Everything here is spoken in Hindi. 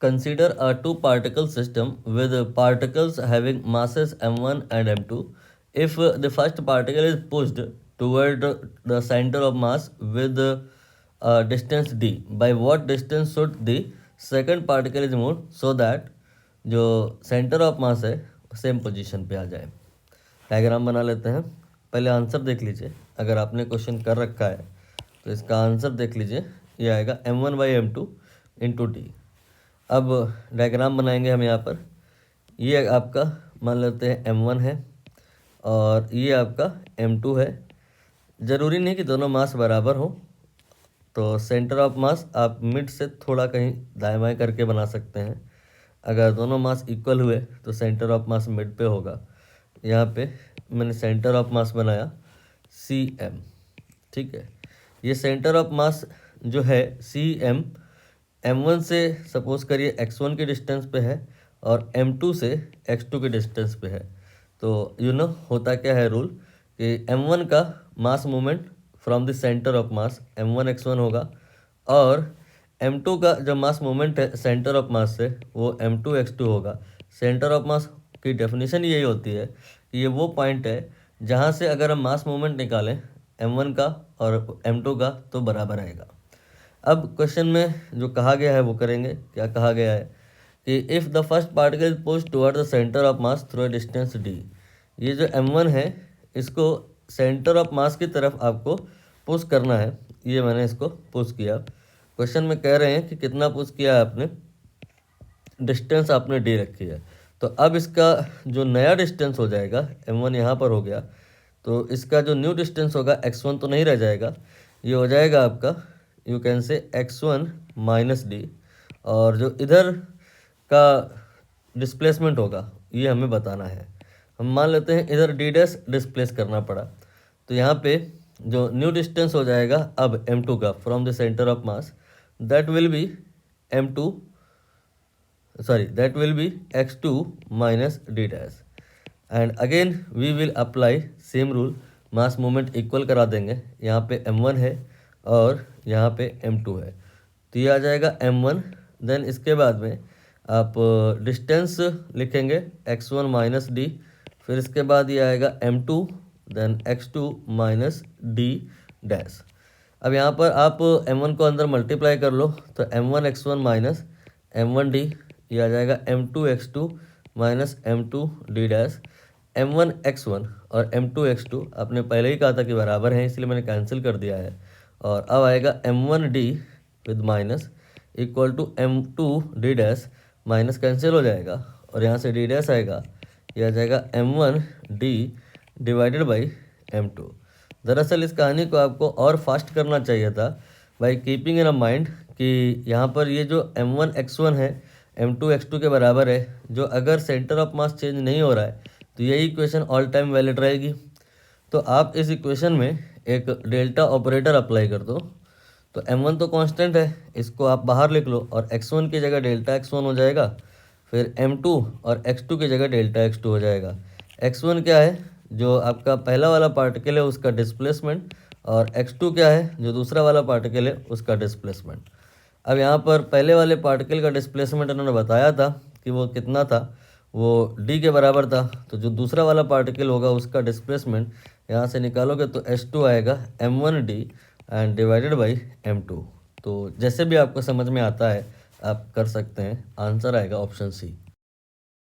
consider a two particle system with particles having masses m1 and m2. If the first particle is pushed toward the center of mass with distance d, by what distance should the second particle is moved so that जो सेंटर ऑफ मास है सेम पोजीशन पे आ जाए। डायग्राम बना लेते हैं। पहले आंसर देख लीजिए, अगर आपने क्वेश्चन कर रखा है तो इसका आंसर देख लीजिए, ये आएगा m1/m2 इंटू डी। अब डायग्राम बनाएंगे हम यहाँ पर। ये आपका मान लेते हैं m1 है और ये आपका m2 है। ज़रूरी नहीं कि दोनों मास बराबर हो, तो सेंटर ऑफ मास आप मिड से थोड़ा कहीं दाएं बाएं करके बना सकते हैं। अगर दोनों मास इक्वल हुए तो सेंटर ऑफ मास मिड पे होगा। यहाँ पे मैंने सेंटर ऑफ मास बनाया cm, ठीक है। ये सेंटर ऑफ मास जो है cm m1 से सपोज करिए x1 के डिस्टेंस पे है और m2 से x2 के डिस्टेंस पे है। तो होता क्या है रूल कि m1 का mass movement from the centre of mass m1 x1 होगा और m2 का जो मास मूवमेंट है सेंटर ऑफ मास से वो m2 x2 होगा। सेंटर ऑफ मास की डेफिनेशन यही होती है कि ये वो पॉइंट है जहाँ से अगर हम मास मूवमेंट निकालें m1 का और m2 का तो बराबर आएगा। अब क्वेश्चन में जो कहा गया है वो करेंगे। क्या कहा गया है कि if the first particle is pushed toward the centre of mass through a distance d, ये जो m1 है इसको सेंटर ऑफ मास की तरफ आपको पुश करना है। ये मैंने इसको पुश किया। क्वेश्चन में कह रहे हैं कि कितना पुश किया है आपने, डिस्टेंस आपने d रखी है। तो अब इसका जो नया डिस्टेंस हो जाएगा m1 यहाँ पर हो गया, तो इसका जो न्यू डिस्टेंस होगा x1 तो नहीं रह जाएगा, ये हो जाएगा आपका you can say x1 minus D. और जो इधर का डिस्प्लेसमेंट होगा ये हमें बताना है। हम मान लेते हैं इधर डी डैश डिस्प्लेस करना पड़ा, तो यहाँ पे जो न्यू डिस्टेंस हो जाएगा अब m2 का from the centre of mass, that will be x2 minus d dash. And again we will apply same rule, mass movement equal करा देंगे। यहाँ पे m1 है और यहाँ पे m2 है, तो ये आ जाएगा m1। देन इसके बाद में आप डिस्टेंस लिखेंगे x1 माइनस डी, फिर इसके बाद ये आएगा m2, then x2 minus d dash. अब यहाँ पर आप m1 को अंदर मल्टीप्लाई कर लो तो m1 x1 minus m1 D, ये आ जाएगा m2 x2 minus m2 d dash. m1 x1 और m2 x2 आपने पहले ही कहा था कि बराबर हैं, इसलिए मैंने कैंसिल कर दिया है। और अब आएगा m1 d with minus equal to m2 d dash, minus cancel हो जाएगा और यहाँ से डी डैश आएगा, यह आ जाएगा m1 D divided by m2। दरअसल इस कहानी को आपको और फास्ट करना चाहिए था by keeping in a mind कि यहाँ पर ये जो m1 x1 है m2 x2 के बराबर है। जो अगर सेंटर ऑफ मास चेंज नहीं हो रहा है तो यही इक्वेशन ऑल टाइम वैलिड रहेगी। तो आप इस इक्वेशन में एक डेल्टा ऑपरेटर अप्लाई कर दो, तो m1 तो कांस्टेंट है, इसको आप बाहर लिख लो और x1 की जगह डेल्टा x1 हो जाएगा, फिर m2 और x2 की जगह डेल्टा x2 हो जाएगा। x1 क्या है, जो आपका पहला वाला पार्टिकल है उसका डिस्प्लेसमेंट, और x2 क्या है, जो दूसरा वाला पार्टिकल है उसका डिस्प्लेसमेंट। अब यहाँ पर पहले वाले पार्टिकल का डिस्प्लेसमेंट उन्होंने बताया था कि वो कितना था, वो d के बराबर था। तो जो दूसरा वाला पार्टिकल होगा उसका डिस्प्लेसमेंट यहाँ से निकालोगे तो h2 आएगा m1d and divided by m2। तो जैसे भी आपको समझ में आता है आप कर सकते हैं। आंसर आएगा ऑप्शन सी।